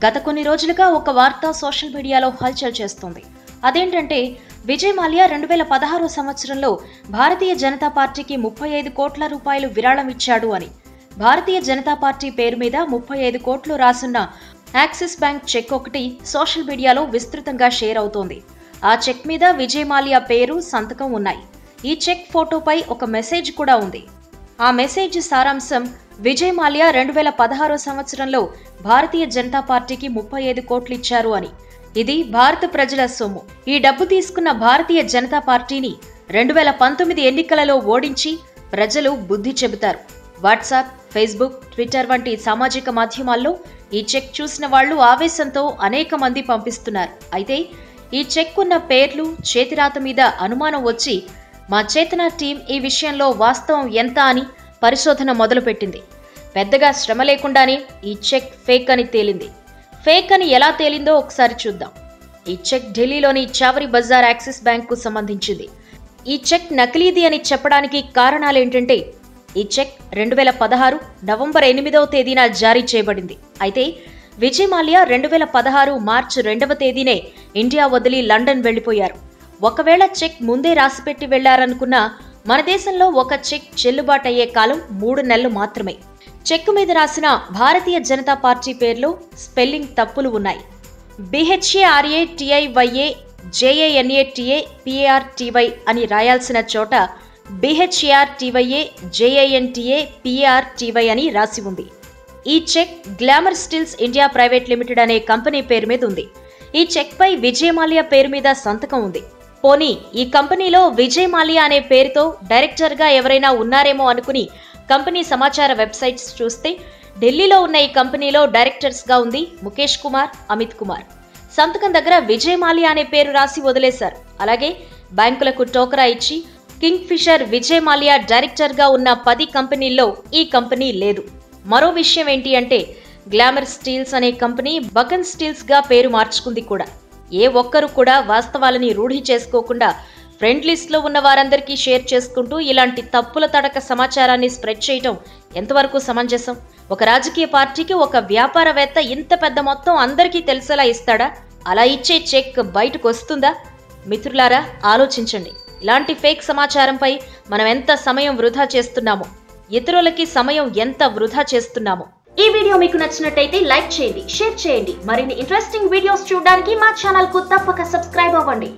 గత కొన్ని రోజులుగా ఒక వార్త సోషల్ మీడియాలో హల్చల్ చేస్తుంది. అదేంటంటే విజయ్ మాల్యా 2016 సంవత్సరంలో భారతీయ జనతా పార్టీకి 35 కోట్ల రూపాయలు విరాళం ఇచ్చాడు అని. భారతీయ జనతా పార్టీ పేరు మీద 35 కోట్లు రాసున్న యాక్సిస్ బ్యాంక్ చెక్ ఒకటి సోషల్ మీడియాలో విస్తృతంగా షేర్ అవుతోంది. ఆ చెక్ మీద విజయ్ మాల్యా పేరు, సంతకం ఉన్నాయి. ఈ చెక్ ఫోటోపై ఒక మెసేజ్ కూడా ఉంది. ఆ మెసేజ్ సారాంశం విజయ్ మాల్యా 2016 సంవత్సరంలో భారతీయ జనతా పార్టీకి 35 కోట్లు ఇచ్చారు అని. ఇది భారత ప్రజల సొమ్ము. ఈ డబ్బు తీసుకున్న భారతీయ జనతా పార్టీని 2019 ఎన్నికలలో ఓడించి ప్రజలు బుద్ధి చెబుతారు. వాట్సాప్, ఫేస్బుక్, ట్విట్టర్ వంటి సామాజిక మాధ్యమాల్లో ఈ చెక్ చూసిన వాళ్లు ఆవేశంతో అనేక మంది పంపిస్తున్నారు. అయితే ఈ చెక్ ఉన్న పేర్లు, చేతిరాత మీద అనుమానం వచ్చి మా చేతన టీం ఈ విషయంలో వాస్తవం ఎంత అని పరిశోధన మొదలుపెట్టింది. పెద్దగా శ్రమ లేకుండానే ఈ చెక్ ఫేక్ అని తేలింది. ఫేక్ అని ఎలా తేలిందో ఒకసారి చూద్దాం. ఈ చెక్ ఢిల్లీలోని చావరి బజార్ యాక్సిస్ బ్యాంకు సంబంధించింది. ఈ చెక్ నకిలీది అని చెప్పడానికి కారణాలేంటంటే ఈ చెక్ 2016 నవంబర్ 8వ తేదీన జారీ చేయబడింది. అయితే విజయ్ మాల్యా 2016 మార్చి 2వ తేదీనే ఇండియా వదిలి లండన్ వెళ్లిపోయారు. ఒకవేళ చెక్ ముందే రాసిపెట్టి వెళ్లారనుకున్నా మన దేశంలో ఒక చెక్ చెల్లుబాటు అయ్యే కాలం 3 నెలలు మాత్రమే. చెక్ మీద రాసిన భారతీయ జనతా పార్టీ పేర్లో స్పెల్లింగ్ తప్పులు ఉన్నాయి. BHARATIYA JANATA PARTY అని రాయాల్సిన చోట BHARTYA JANTA PARTY అని రాసి ఉంది. ఈ check Glamour Steels India Private Limited అనే కంపెనీ పేరు మీద ఉంది. ఈ చెక్ పై విజయ్ మాల్యా పేరు మీద సంతకం ఉంది. పోనీ ఈ కంపెనీలో విజయ్ మాల్యా అనే పేరుతో డైరెక్టర్గా ఎవరైనా ఉన్నారేమో అనుకుని కంపెనీ సమాచార వెబ్సైట్స్ చూస్తే ఢిల్లీలో ఉన్న ఈ కంపెనీలో డైరెక్టర్స్గా ఉంది ముఖేష్ కుమార్, అమిత్ కుమార్. సంతకం దగ్గర విజయ్ మాల్యా అనే పేరు రాసి వదిలేశారు. అలాగే బ్యాంకులకు టోకరా ఇచ్చి కింగ్ ఫిషర్ విజయ్ మాల్యా డైరెక్టర్గా ఉన్న 10 కంపెనీల్లో ఈ కంపెనీ లేదు. మరో విషయం ఏంటి అంటే గ్లామర్ స్టీల్స్ అనే కంపెనీ బకన్ స్టీల్స్గా పేరు మార్చుకుంది కూడా. ఏ ఒక్కరు కూడా వాస్తవాలని రూఢి చేసుకోకుండా ఫ్రెండ్ లిస్ట్లో ఉన్న వారందరికీ షేర్ చేసుకుంటూ ఇలాంటి తప్పుల తడక సమాచారాన్ని స్ప్రెడ్ చేయటం ఎంతవరకు సమంజసం? ఒక రాజకీయ పార్టీకి ఒక వ్యాపారవేత్త ఇంత పెద్ద మొత్తం అందరికీ తెలిసేలా ఇస్తాడా? అలా ఇచ్చే చెక్ బయటకు వస్తుందా? మిత్రులారా, ఆలోచించండి. ఇలాంటి ఫేక్ సమాచారంపై మనం ఎంత సమయం వృధా చేస్తున్నామో, ఇతరులకి సమయం ఎంత వృధా చేస్తున్నామో. ఈ వీడియో మీకు నచ్చినట్టయితే లైక్ చేయండి, షేర్ చేయండి. మరిన్ని ఇంట్రెస్టింగ్ వీడియోస్ చూడడానికి మా ఛానల్ కు తప్పక సబ్స్క్రైబ్ అవ్వండి.